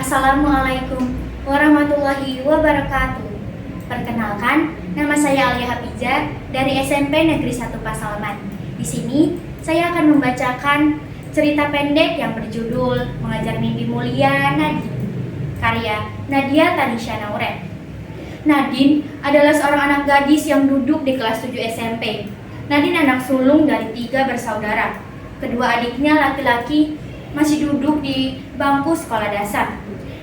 Assalamualaikum warahmatullahi wabarakatuh. Perkenalkan, nama saya Alia Hafizah dari SMP Negeri 1 Pasalman. Di sini, saya akan membacakan cerita pendek yang berjudul Mengejar Mimpi Mulia Nadine, karya Nadia Tanisha Nauret. Nadine adalah seorang anak gadis yang duduk di kelas 7 SMP. Nadine anak sulung dari 3 bersaudara. Kedua adiknya laki-laki masih duduk di bangku sekolah dasar.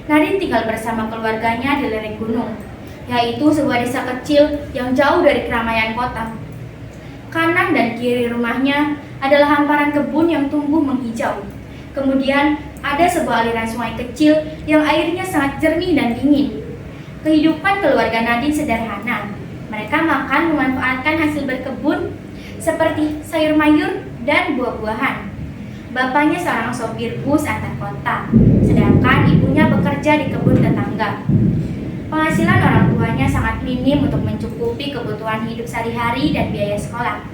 Nadine tinggal bersama keluarganya di lereng gunung, yaitu sebuah desa kecil yang jauh dari keramaian kota. Kanan dan kiri rumahnya adalah hamparan kebun yang tumbuh menghijau. Kemudian ada sebuah aliran sungai kecil yang airnya sangat jernih dan dingin. Kehidupan keluarga Nadine sederhana. Mereka makan memanfaatkan hasil berkebun seperti sayur mayur dan buah-buahan. Bapaknya seorang sopir bus antar kota, sedangkan ibunya bekerja di kebun tetangga. Penghasilan orang tuanya sangat minim untuk mencukupi kebutuhan hidup sehari-hari dan biaya sekolah.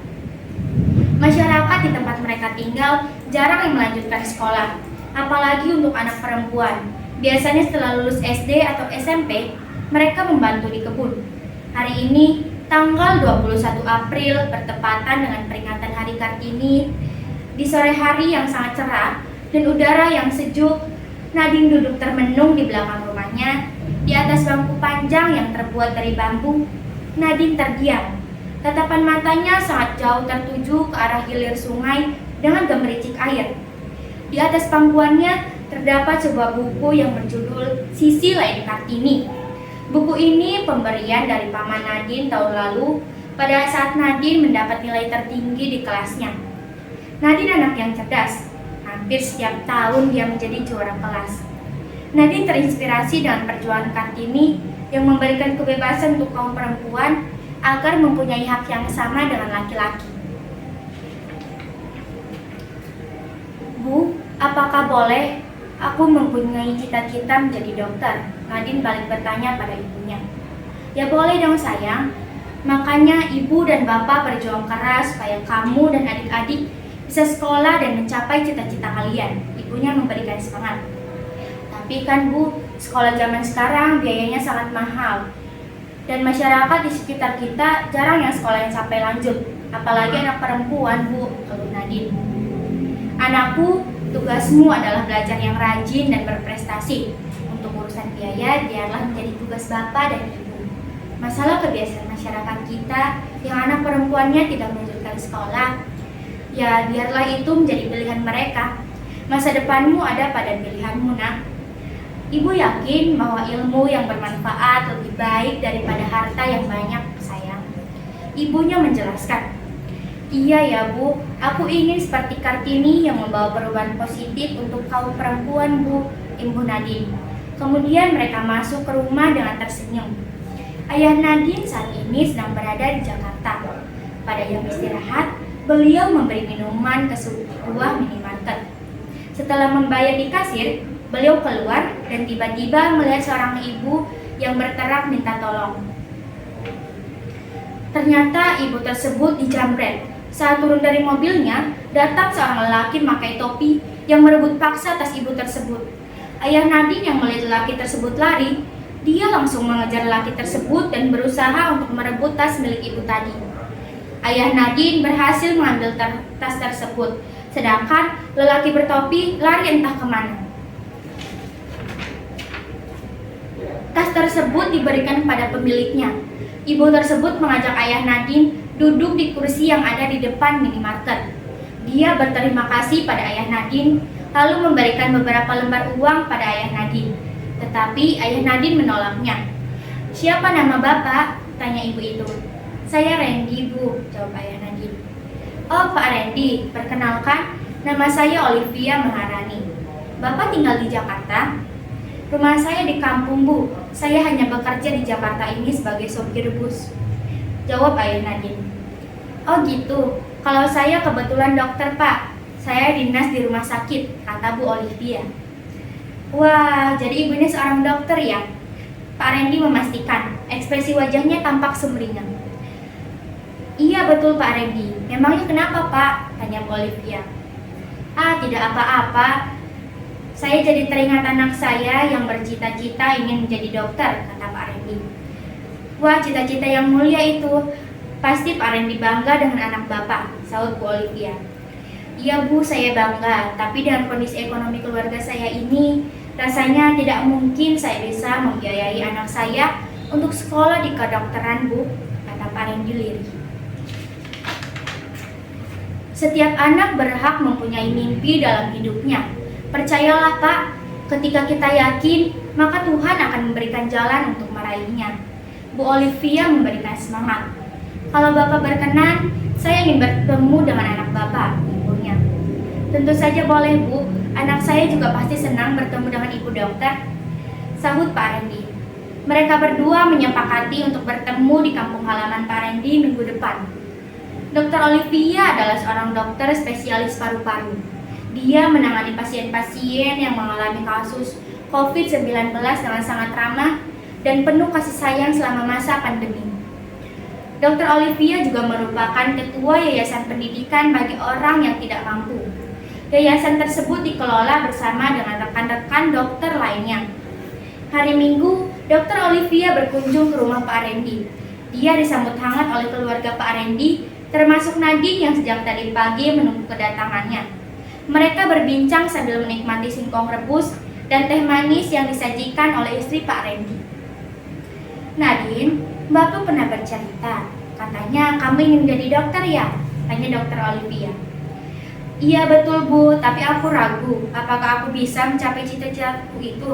Masyarakat di tempat mereka tinggal jarang yang melanjutkan sekolah, apalagi untuk anak perempuan. Biasanya setelah lulus SD atau SMP, mereka membantu di kebun. Hari ini, tanggal 21 April, bertepatan dengan peringatan Hari Kartini. Di sore hari yang sangat cerah dan udara yang sejuk, Nadine duduk termenung di belakang rumahnya. Di atas bangku panjang yang terbuat dari bambu, Nadine terdiam. Tatapan matanya sangat jauh tertuju ke arah hilir sungai dengan gemericik air. Di atas pangkuannya terdapat sebuah buku yang berjudul Sisi Lain Kartini. Buku ini pemberian dari paman Nadine tahun lalu pada saat Nadine mendapat nilai tertinggi di kelasnya. Nadine anak yang cerdas. Hampir setiap tahun dia menjadi juara kelas. Nadine terinspirasi dengan perjuangan Kartini yang memberikan kebebasan untuk kaum perempuan agar mempunyai hak yang sama dengan laki-laki. Bu, apakah boleh aku mempunyai cita-cita menjadi dokter? Nadine balik bertanya pada ibunya. Ya boleh dong sayang. Makanya ibu dan bapak berjuang keras supaya kamu dan adik-adik bisa sekolah dan mencapai cita-cita kalian. Ibunya memberikan semangat. Tapi kan Bu, sekolah zaman sekarang biayanya sangat mahal. Dan masyarakat di sekitar kita jarang yang sekolah yang sampai lanjut. Apalagi anak perempuan Bu, keluh Nadine. Anakku, tugasmu adalah belajar yang rajin dan berprestasi. Untuk urusan biaya, biarlah menjadi tugas bapak dan ibu. Masalah kebiasaan masyarakat kita yang anak perempuannya tidak melanjutkan sekolah, ya biarlah itu menjadi pilihan mereka. Masa depanmu ada pada pilihanmu, nak. Ibu yakin bahwa ilmu yang bermanfaat lebih baik daripada harta yang banyak, sayang. Ibunya menjelaskan. Iya ya Bu, aku ingin seperti Kartini yang membawa perubahan positif untuk kaum perempuan, Bu, imbuh Nadine. Kemudian mereka masuk ke rumah dengan tersenyum. Ayah Nadine saat ini sedang berada di Jakarta. Pada jam istirahat, beliau memberi minuman ke sebuah minimarket. Setelah membayar di kasir, beliau keluar dan tiba-tiba melihat seorang ibu yang berteriak minta tolong. Ternyata ibu tersebut dijamret. Saat turun dari mobilnya, datang seorang lelaki memakai topi yang merebut paksa tas ibu tersebut. Ayah Nadine yang melihat lelaki tersebut lari, dia langsung mengejar lelaki tersebut dan berusaha untuk merebut tas milik ibu tadi. Ayah Nadine berhasil mengambil tas tersebut, sedangkan lelaki bertopi lari entah kemana. Tas tersebut diberikan kepada pemiliknya. Ibu tersebut mengajak ayah Nadine duduk di kursi yang ada di depan minimarket. Dia berterima kasih pada ayah Nadine, lalu memberikan beberapa lembar uang pada ayah Nadine. Tetapi ayah Nadine menolaknya. Siapa nama bapak? Tanya ibu itu. Saya Randy, Bu, jawab ayah Nadine. Oh, Pak Randy, perkenalkan, nama saya Olivia Maharani. Bapak tinggal di Jakarta? Rumah saya di kampung, Bu. Saya hanya bekerja di Jakarta ini sebagai sopir bus, jawab ayah Nadine. Oh gitu, kalau saya kebetulan dokter, Pak. Saya dinas di rumah sakit, kata Bu Olivia. Wah, jadi ibu ini seorang dokter ya? Pak Randy memastikan, ekspresi wajahnya tampak sumringah. Iya betul Pak Randy. Memangnya kenapa Pak? Tanya Bu Olivia. Ah, tidak apa-apa. Saya jadi teringat anak saya yang bercita-cita ingin menjadi dokter, kata Pak Randy. Wah, cita-cita yang mulia itu. Pasti Pak Randy bangga dengan anak Bapak, sahut Bu Olivia. Iya Bu, saya bangga, tapi dengan kondisi ekonomi keluarga saya ini, rasanya tidak mungkin saya bisa membiayai anak saya untuk sekolah di kedokteran Bu, kata Pak Randy lirih. Setiap anak berhak mempunyai mimpi dalam hidupnya. Percayalah Pak, ketika kita yakin, maka Tuhan akan memberikan jalan untuk meraihnya. Bu Olivia memberikan semangat. Kalau Bapak berkenan, saya ingin bertemu dengan anak Bapak, ibunya. Tentu saja boleh Bu, anak saya juga pasti senang bertemu dengan ibu dokter, sahut Pak Randy. Mereka berdua menyepakati untuk bertemu di kampung halaman Pak Randy minggu depan. Dr. Olivia adalah seorang dokter spesialis paru-paru. Dia menangani pasien-pasien yang mengalami kasus COVID-19 dengan sangat ramah dan penuh kasih sayang selama masa pandemi. Dr. Olivia juga merupakan ketua Yayasan Pendidikan bagi orang yang tidak mampu. Yayasan tersebut dikelola bersama dengan rekan-rekan dokter lainnya. Hari Minggu, Dr. Olivia berkunjung ke rumah Pak Randy. Dia disambut hangat oleh keluarga Pak Randy, termasuk Nadine yang sejak tadi pagi menunggu kedatangannya. Mereka berbincang sambil menikmati singkong rebus dan teh manis yang disajikan oleh istri Pak Randy. Nadine, Bapak pernah bercerita, katanya kamu ingin jadi dokter ya? Tanya Dr. Olivia. Iya betul Bu, tapi aku ragu apakah aku bisa mencapai cita-citaku itu.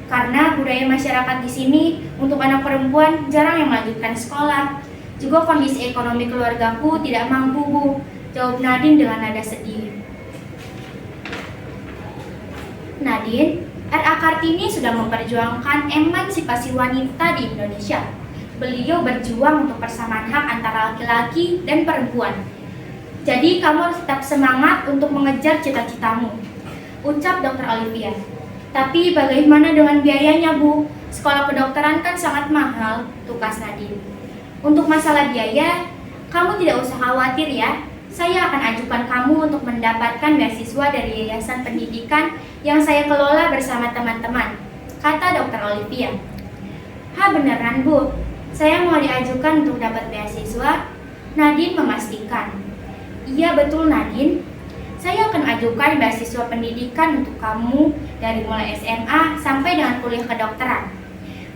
Karena budaya masyarakat di sini untuk anak perempuan jarang yang melanjutkan sekolah. Juga kondisi ekonomi keluargaku tidak mampu Bu, jawab Nadine dengan nada sedih. Nadine, R.A. Kartini sudah memperjuangkan emansipasi wanita di Indonesia. Beliau berjuang untuk persamaan hak antara laki-laki dan perempuan. Jadi kamu harus tetap semangat untuk mengejar cita-citamu, ucap Dr. Olivia. Tapi bagaimana dengan biayanya Bu? Sekolah kedokteran kan sangat mahal, tukas Nadine. Untuk masalah biaya, kamu tidak usah khawatir ya. Saya akan ajukan kamu untuk mendapatkan beasiswa dari Yayasan Pendidikan yang saya kelola bersama teman-teman, kata Dr. Olivia. Ha beneran Bu, saya mau diajukan untuk dapat beasiswa? Nadine memastikan. Iya betul Nadine, saya akan ajukan beasiswa pendidikan untuk kamu dari mulai SMA sampai dengan kuliah kedokteran.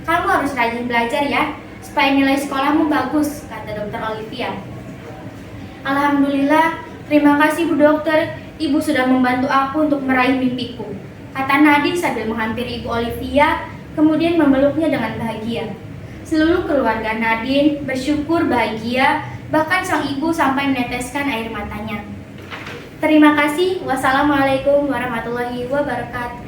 Kamu harus rajin belajar ya, supaya nilai sekolahmu bagus, kata Dr. Olivia. Alhamdulillah, terima kasih Bu Dokter, Ibu sudah membantu aku untuk meraih mimpiku, kata Nadine sambil menghampiri Ibu Olivia, kemudian memeluknya dengan bahagia. Seluruh keluarga Nadine bersyukur bahagia, bahkan sang ibu sampai meneteskan air matanya. Terima kasih. Wassalamualaikum warahmatullahi wabarakatuh.